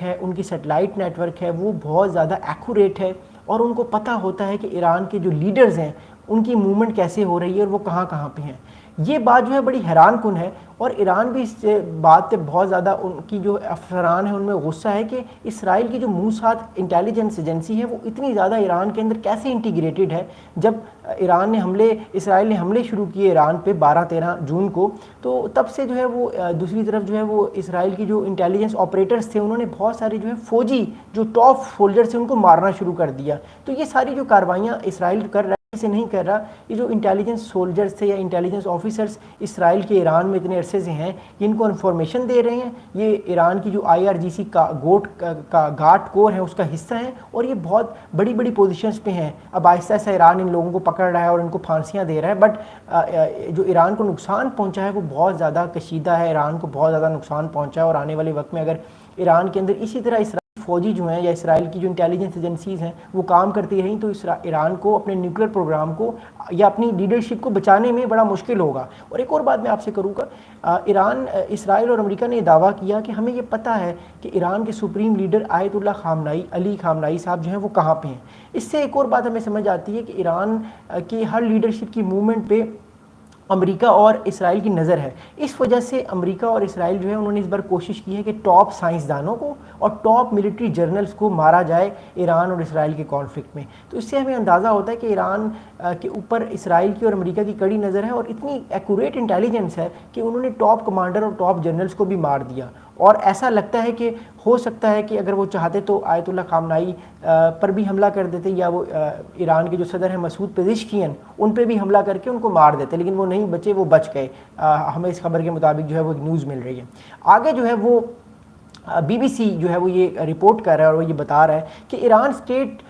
ہے, ان کی satellite net work ہے وہ بہت زیادہ ایکوریٹ ہے, اور ان کو پتہ ہوتا ہے کہ ایران کے جو لیڈرز ہیں ان کی موومنٹ کیسے ہو رہی ہے اور وہ کہاں کہاں پہ ہیں. یہ بات جو ہے بڑی حیران کن ہے, اور ایران بھی اس بات پہ بہت زیادہ ان کی جو افسران ہیں ان میں غصہ ہے کہ اسرائیل کی جو موساد انٹیلیجنس ایجنسی ہے وہ اتنی زیادہ ایران کے اندر کیسے انٹیگریٹڈ ہے. جب اسرائیل نے حملے شروع کیے ایران پہ 12-13 جون کو, تو تب سے جو ہے وہ دوسری طرف جو ہے وہ اسرائیل کی جو انٹیلیجنس آپریٹرز تھے انہوں نے بہت سارے جو ہے فوجی جو ٹاپ سولجرز ہیں ان کو مارنا شروع کر دیا. تو یہ ساری جو کاروائیاں اسرائیل کر رہا ہے سے نہیں کر رہا, یہ جو انٹیلیجنس سولجرز تھے یا انٹیلیجنس آفیسرز اسرائیل کے ایران میں اتنے عرصے سے ہیں, ان کو انفارمیشن دے رہے ہیں, یہ ایران کی جو IRGC کا گھاٹ کور ہے اس کا حصہ ہیں, اور یہ بہت بڑی بڑی پوزیشنز پہ ہیں. اب آہستہ آہستہ ایران ان لوگوں کو پکڑ رہا ہے اور ان کو پھانسیاں دے رہا ہے, بٹ جو ایران کو نقصان پہنچا ہے وہ بہت زیادہ کشیدہ ہے, ایران کو بہت زیادہ نقصان پہنچا ہے. اور آنے والے وقت میں اگر ایران کے اندر اسی طرح اسرائیل فوجی جو ہیں یا اسرائیل کی جو انٹیلیجنس ایجنسیز ہیں وہ کام کرتی رہیں, تو ایران کو اپنے نیوکلیر پروگرام کو یا اپنی لیڈرشپ کو بچانے میں بڑا مشکل ہوگا. اور ایک اور بات میں آپ سے کروں گا, اسرائیل اور امریکہ نے یہ دعویٰ کیا کہ ہمیں یہ پتہ ہے کہ ایران کے سپریم لیڈر آیت اللہ خامنائی علی خامنائی صاحب جو ہیں وہ کہاں پہ ہیں. اس سے ایک اور بات ہمیں سمجھ آتی ہے کہ ایران کی ہر لیڈرشپ کی موومنٹ پہ امریکہ اور اسرائیل کی نظر ہے. اس وجہ سے امریکہ اور اسرائیل جو ہے انہوں نے اس بار کوشش کی ہے کہ ٹاپ سائنسدانوں کو اور ٹاپ ملٹری جرنلز کو مارا جائے ایران اور اسرائیل کے کانفلکٹ میں. تو اس سے ہمیں اندازہ ہوتا ہے کہ ایران کے اوپر اسرائیل کی اور امریکہ کی کڑی نظر ہے, اور اتنی ایکوریٹ انٹیلیجنس ہے کہ انہوں نے ٹاپ کمانڈر اور ٹاپ جرنلز کو بھی مار دیا. اور ایسا لگتا ہے کہ ہو سکتا ہے کہ اگر وہ چاہتے تو آیت اللہ خامنائی پر بھی حملہ کر دیتے, یا وہ ایران کے جو صدر ہیں مسعود پزشکیان ان پہ بھی حملہ کر کے ان کو مار دیتے, لیکن وہ نہیں بچے, وہ بچ گئے. ہمیں اس خبر کے مطابق جو ہے وہ نیوز مل رہی ہے. آگے جو ہے وہ BBC جو ہے وہ یہ رپورٹ کر رہا ہے اور وہ یہ بتا رہا ہے کہ ایران اسٹیٹ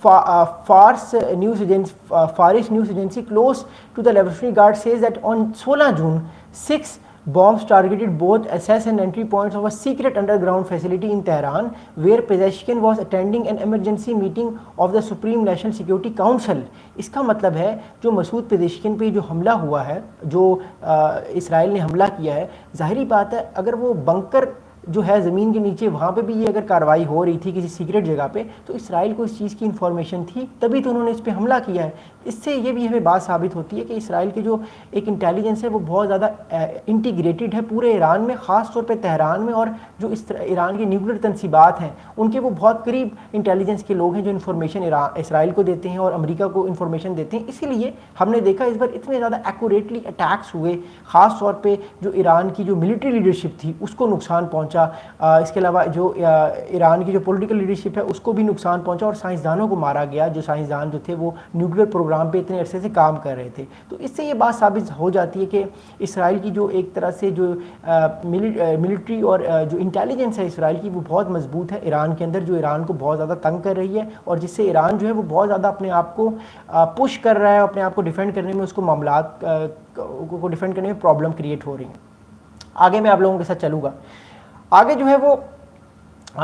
فارس news agency close to the Revolutionary Guard says that on 16 June 6 bombs targeted both access and entry points of a secret underground facility in Tehran where Pezeshkian was attending an emergency meeting of the Supreme National Security Council. اس کا مطلب ہے جو مسعود پزیشکین پہ جو حملہ ہوا ہے, جو اسرائیل نے حملہ کیا ہے, ظاہری بات ہے اگر وہ بنکر جو ہے زمین کے نیچے وہاں پہ بھی یہ اگر کارروائی ہو رہی تھی کسی سیکرٹ جگہ پہ, تو اسرائیل کو اس چیز کی انفارمیشن تھی, تبھی تو انہوں نے اس پہ حملہ کیا ہے. اس سے یہ بھی ہمیں بات ثابت ہوتی ہے کہ اسرائیل کی جو ایک انٹیلیجنس ہے وہ بہت زیادہ انٹیگریٹڈ ہے پورے ایران میں, خاص طور پہ تہران میں, اور جو ایران کی نیوکلیر تنصیبات ہیں ان کے وہ بہت قریب انٹیلیجنس کے لوگ ہیں جو انفارمیشن اسرائیل کو دیتے ہیں اور امریکہ کو انفارمیشن دیتے ہیں. اسی لیے ہم نے دیکھا اس بار اتنے زیادہ ایکوریٹلی اٹیکس ہوئے, خاص طور پہ جو ایران کی جو ملٹری لیڈرشپ تھی اس کو نقصان پہنچا, اس کے علاوہ جو ایران کی جو پولیٹیکل لیڈرشپ ہے اس کو بھی نقصان پہنچا, اور سائنسدانوں کو مارا گیا جو سائنسدان جو تھے وہ نیوکلیر پروگرام پہ اتنے عرصے سے کام کر رہے تھے. تو اس سے یہ بات ثابت ہو جاتی ہے کہ اسرائیل کی جو ایک طرح سے جو ملٹری اور جو انٹیلیجنس ہے اسرائیل کی وہ بہت مضبوط ہے ایران کے اندر, جو ایران کو بہت زیادہ تنگ کر رہی ہے, اور جس سے ایران جو ہے وہ بہت زیادہ اپنے آپ کو پش کر رہا ہے, اپنے آپ کو ڈیفینڈ کرنے میں, اس کو معاملات کو ڈیفینڈ کرنے میں پرابلم کریٹ ہو رہی ہیں. آگے میں آپ لوگوں کے ساتھ چلوں گا. آگے جو ہے وہ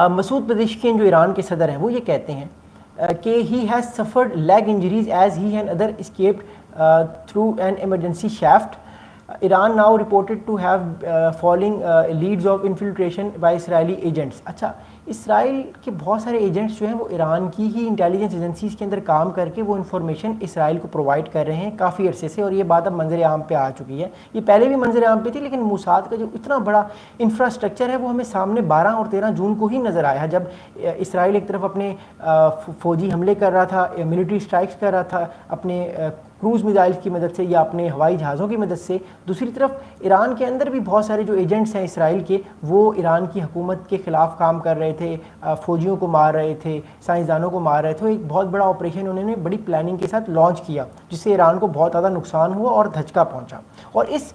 مسعود پزشکین جو ایران کے صدر ہیں وہ یہ کہتے ہیں کہ he has suffered leg injuries as he and other escaped through an emergency shaft. Iran now reported to have falling leads of infiltration by Israeli agents. اچھا, اسرائیل کے بہت سارے ایجنٹس جو ہیں وہ ایران کی ہی انٹیلیجنس ایجنسیز کے اندر کام کر کے وہ انفارمیشن اسرائیل کو پرووائڈ کر رہے ہیں کافی عرصے سے, اور یہ بات اب منظر عام پہ آ چکی ہے. یہ پہلے بھی منظر عام پہ تھی, لیکن موساد کا جو اتنا بڑا انفراسٹرکچر ہے وہ ہمیں سامنے 12 اور 13 جون کو ہی نظر آیا, جب اسرائیل ایک طرف اپنے فوجی حملے کر رہا تھا, ملٹری اسٹرائکس کر رہا تھا اپنے کروز میزائلز کی مدد سے یا اپنے ہوائی جہازوں کی مدد سے, دوسری طرف ایران کے اندر بھی بہت سارے جو ایجنٹس ہیں اسرائیل کے وہ ایران کی حکومت کے خلاف کام کر رہے تھے, فوجیوں کو مار رہے تھے, سائنسدانوں کو مار رہے تھے. ایک بہت بڑا آپریشن انہوں نے بڑی پلاننگ کے ساتھ لانچ کیا جس سے ایران کو بہت زیادہ نقصان ہوا اور دھچکا پہنچا. اور اس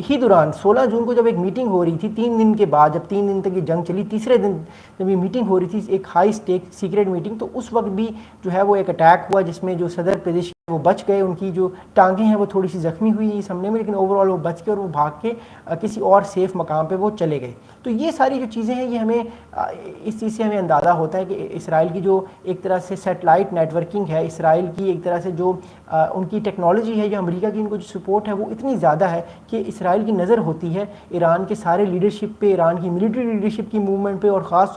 ہی دوران 16 جون کو جب ایک میٹنگ ہو رہی تھی 3 دن کے بعد, جب 3 دن تک یہ جنگ چلی, تیسرے دن جب یہ میٹنگ ہو رہی تھی, ایک ہائی اسٹیک سیکرٹ میٹنگ, تو اس وقت بھی جو ہے وہ ایک اٹیک ہوا جس میں جو صدر پزشکین وہ بچ گئے, ان کی جو ٹانگیں ہیں وہ تھوڑی سی زخمی ہوئی اس حملے میں, لیکن اوور آل وہ بچ گئے اور وہ بھاگ کے کسی اور سیف مقام پہ وہ چلے گئے. تو یہ ساری جو چیزیں ہیں یہ ہمیں اس چیز سے ہمیں اندازہ ہوتا ہے کہ اسرائیل کی جو ایک طرح سے سیٹلائٹ نیٹ ورکنگ ہے, اسرائیل کی ایک طرح سے جو ان کی ٹیکنالوجی ہے, جو امریکہ کی ان کو جو سپورٹ ہے وہ اتنی زیادہ ہے کہ اسرائیل کی نظر ہوتی ہے ایران کے سارے لیڈرشپ پہ, ایران کی ملٹری لیڈرشپ کی موومنٹ پہ, اور خاص